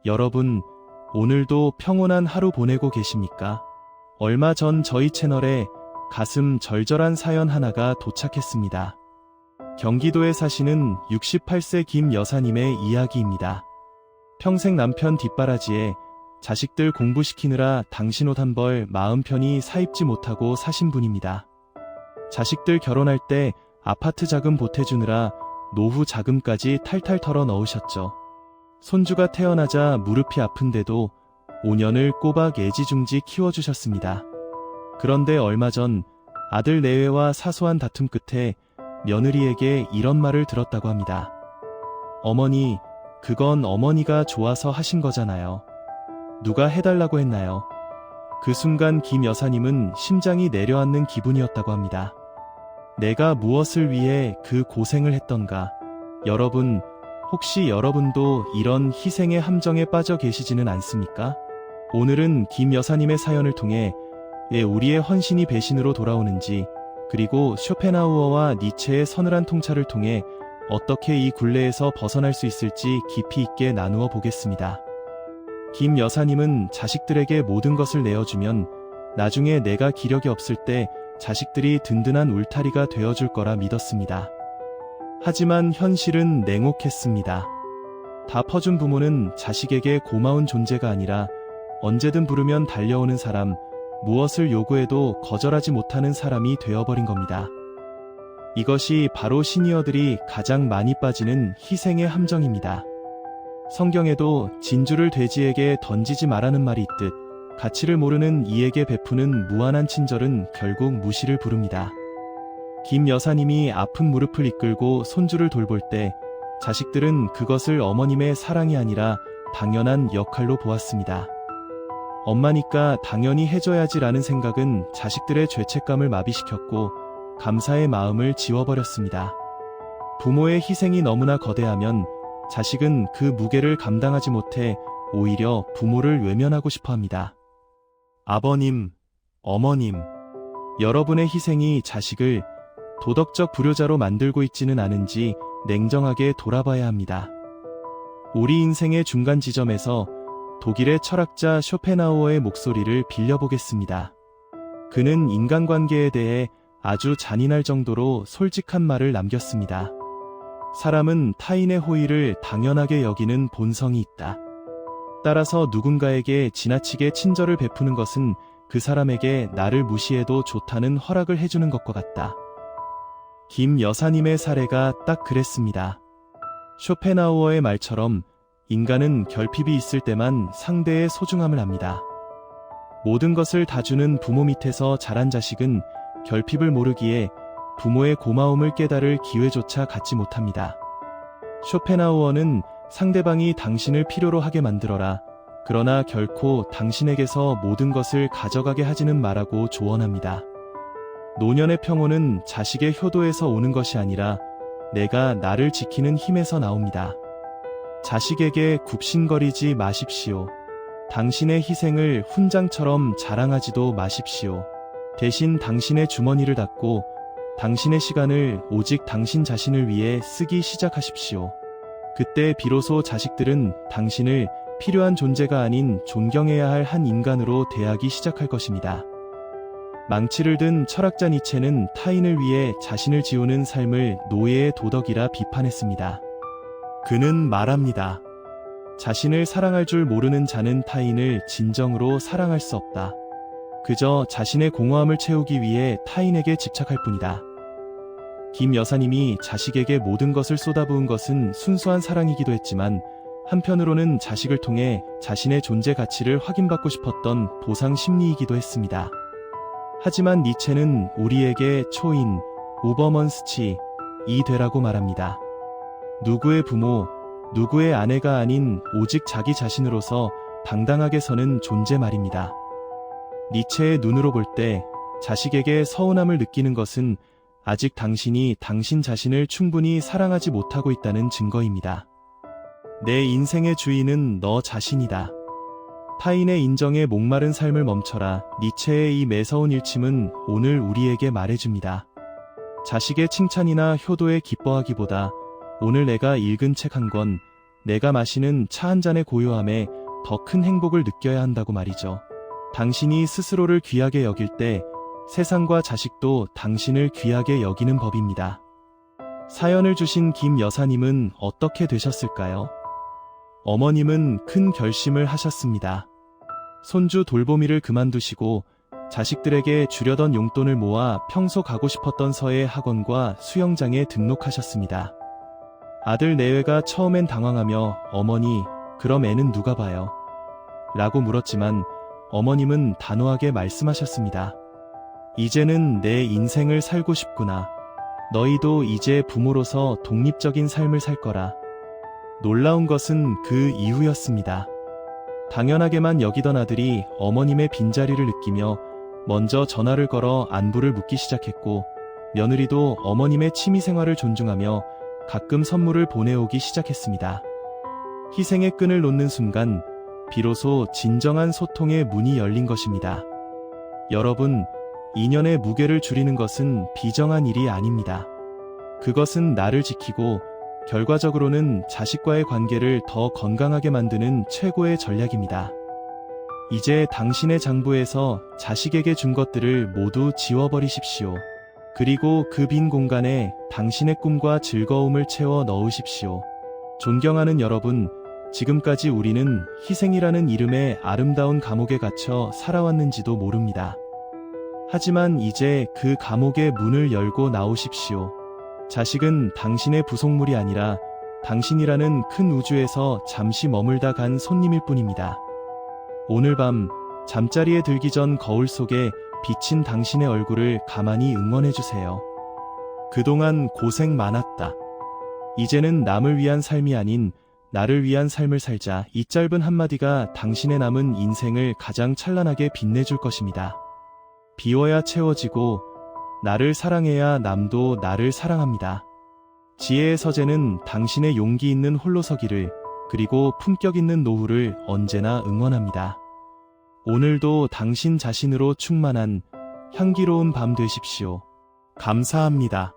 여러분, 오늘도 평온한 하루 보내고 계십니까? 얼마 전 저희 채널에 가슴 절절한 사연 하나가 도착했습니다. 경기도에 사시는 68세 김 여사님의 이야기입니다. 평생 남편 뒷바라지에 자식들 공부시키느라 당신 옷 한 벌 마음 편히 사입지 못하고 사신 분입니다. 자식들 결혼할 때 아파트 자금 보태주느라 노후 자금까지 탈탈 털어 넣으셨죠. 손주가 태어나자 무릎이 아픈데도 5년을 꼬박 애지중지 키워주셨습니다. 그런데 얼마 전 아들 내외와 사소한 다툼 끝에 며느리에게 이런 말을 들었다고 합니다. 어머니, 그건 어머니가 좋아서 하신 거잖아요. 누가 해달라고 했나요? 그 순간 김 여사님은 심장이 내려앉는 기분이었다고 합니다. 내가 무엇을 위해 그 고생을 했던가. 여러분, 혹시 여러분도 이런 희생의 함정에 빠져 계시지는 않습니까? 오늘은 김 여사님의 사연을 통해 왜 우리의 헌신이 배신으로 돌아오는지, 그리고 쇼펜하우어와 니체의 서늘한 통찰을 통해 어떻게 이 굴레에서 벗어날 수 있을지 깊이 있게 나누어 보겠습니다. 김 여사님은 자식들에게 모든 것을 내어주면 나중에 내가 기력이 없을 때 자식들이 든든한 울타리가 되어줄 거라 믿었습니다. 하지만 현실은 냉혹했습니다. 다 퍼준 부모는 자식에게 고마운 존재가 아니라 언제든 부르면 달려오는 사람, 무엇을 요구해도 거절하지 못하는 사람이 되어버린 겁니다. 이것이 바로 시니어들이 가장 많이 빠지는 희생의 함정입니다. 성경에도 진주를 돼지에게 던지지 말라는 말이 있듯 가치를 모르는 이에게 베푸는 무한한 친절은 결국 무시를 부릅니다. 김 여사님이 아픈 무릎을 이끌고 손주를 돌볼 때 자식들은 그것을 어머님의 사랑이 아니라 당연한 역할로 보았습니다. 엄마니까 당연히 해줘야지라는 생각은 자식들의 죄책감을 마비시켰고 감사의 마음을 지워버렸습니다. 부모의 희생이 너무나 거대하면 자식은 그 무게를 감당하지 못해 오히려 부모를 외면하고 싶어 합니다. 아버님, 어머님, 여러분의 희생이 자식을 도덕적 불효자로 만들고 있지는 않은지 냉정하게 돌아봐야 합니다. 우리 인생의 중간 지점에서 독일의 철학자 쇼펜하우어의 목소리를 빌려보겠습니다. 그는 인간관계에 대해 아주 잔인할 정도로 솔직한 말을 남겼습니다. 사람은 타인의 호의를 당연하게 여기는 본성이 있다. 따라서 누군가에게 지나치게 친절을 베푸는 것은 그 사람에게 나를 무시해도 좋다는 허락을 해주는 것과 같다. 김 여사님의 사례가 딱 그랬습니다. 쇼펜하우어의 말처럼 인간은 결핍이 있을 때만 상대의 소중함을 압니다. 모든 것을 다 주는 부모 밑에서 자란 자식은 결핍을 모르기에 부모의 고마움을 깨달을 기회조차 갖지 못합니다. 쇼펜하우어는 상대방이 당신을 필요로 하게 만들어라. 그러나 결코 당신에게서 모든 것을 가져가게 하지는 말라고 조언합니다. 노년의 평온은 자식의 효도에서 오는 것이 아니라 내가 나를 지키는 힘에서 나옵니다. 자식에게 굽신거리지 마십시오. 당신의 희생을 훈장처럼 자랑하지도 마십시오. 대신 당신의 주머니를 닫고 당신의 시간을 오직 당신 자신을 위해 쓰기 시작하십시오. 그때 비로소 자식들은 당신을 필요한 존재가 아닌 존경해야 할 한 인간으로 대하기 시작할 것입니다. 망치를 든 철학자 니체는 타인을 위해 자신을 지우는 삶을 노예의 도덕이라 비판했습니다. 그는 말합니다. 자신을 사랑할 줄 모르는 자는 타인을 진정으로 사랑할 수 없다. 그저 자신의 공허함을 채우기 위해 타인에게 집착할 뿐이다. 김 여사님이 자식에게 모든 것을 쏟아부은 것은 순수한 사랑이기도 했지만 한편으로는 자식을 통해 자신의 존재 가치를 확인받고 싶었던 보상 심리이기도 했습니다. 하지만 니체는 우리에게 초인, 우버먼스치, 이 되라고 말합니다. 누구의 부모, 누구의 아내가 아닌 오직 자기 자신으로서 당당하게 서는 존재 말입니다. 니체의 눈으로 볼 때 자식에게 서운함을 느끼는 것은 아직 당신이 당신 자신을 충분히 사랑하지 못하고 있다는 증거입니다. 내 인생의 주인은 너 자신이다. 타인의 인정에 목마른 삶을 멈춰라. 니체의 이 매서운 일침은 오늘 우리에게 말해줍니다. 자식의 칭찬이나 효도에 기뻐하기보다 오늘 내가 읽은 책 한 권, 내가 마시는 차 한 잔의 고요함에 더 큰 행복을 느껴야 한다고 말이죠. 당신이 스스로를 귀하게 여길 때 세상과 자식도 당신을 귀하게 여기는 법입니다. 사연을 주신 김 여사님은 어떻게 되셨을까요? 어머님은 큰 결심을 하셨습니다. 손주 돌보미를 그만두시고 자식들에게 주려던 용돈을 모아 평소 가고 싶었던 서예 학원과 수영장에 등록하셨습니다. 아들 내외가 처음엔 당황하며 어머니, 그럼 애는 누가 봐요? 라고 물었지만 어머님은 단호하게 말씀하셨습니다. 이제는 내 인생을 살고 싶구나. 너희도 이제 부모로서 독립적인 삶을 살 거라. 놀라운 것은 그 이후였습니다. 당연하게만 여기던 아들이 어머님의 빈자리를 느끼며 먼저 전화를 걸어 안부를 묻기 시작했고, 며느리도 어머님의 취미생활을 존중하며 가끔 선물을 보내오기 시작했습니다. 희생의 끈을 놓는 순간 비로소 진정한 소통의 문이 열린 것입니다. 여러분, 인연의 무게를 줄이는 것은 비정한 일이 아닙니다. 그것은 나를 지키고 결과적으로는 자식과의 관계를 더 건강하게 만드는 최고의 전략입니다. 이제 당신의 장부에서 자식에게 준 것들을 모두 지워버리십시오. 그리고 그 빈 공간에 당신의 꿈과 즐거움을 채워 넣으십시오. 존경하는 여러분, 지금까지 우리는 희생이라는 이름의 아름다운 감옥에 갇혀 살아왔는지도 모릅니다. 하지만 이제 그 감옥의 문을 열고 나오십시오. 자식은 당신의 부속물이 아니라 당신이라는 큰 우주에서 잠시 머물다 간 손님일 뿐입니다. 오늘 밤 잠자리에 들기 전 거울 속에 비친 당신의 얼굴을 가만히 응원해주세요. 그동안 고생 많았다. 이제는 남을 위한 삶이 아닌 나를 위한 삶을 살자. 이 짧은 한마디가 당신의 남은 인생을 가장 찬란하게 빛내줄 것입니다. 비워야 채워지고 나를 사랑해야 남도 나를 사랑합니다. 지혜의 서재는 당신의 용기 있는 홀로서기를, 그리고 품격 있는 노후를 언제나 응원합니다. 오늘도 당신 자신으로 충만한 향기로운 밤 되십시오. 감사합니다.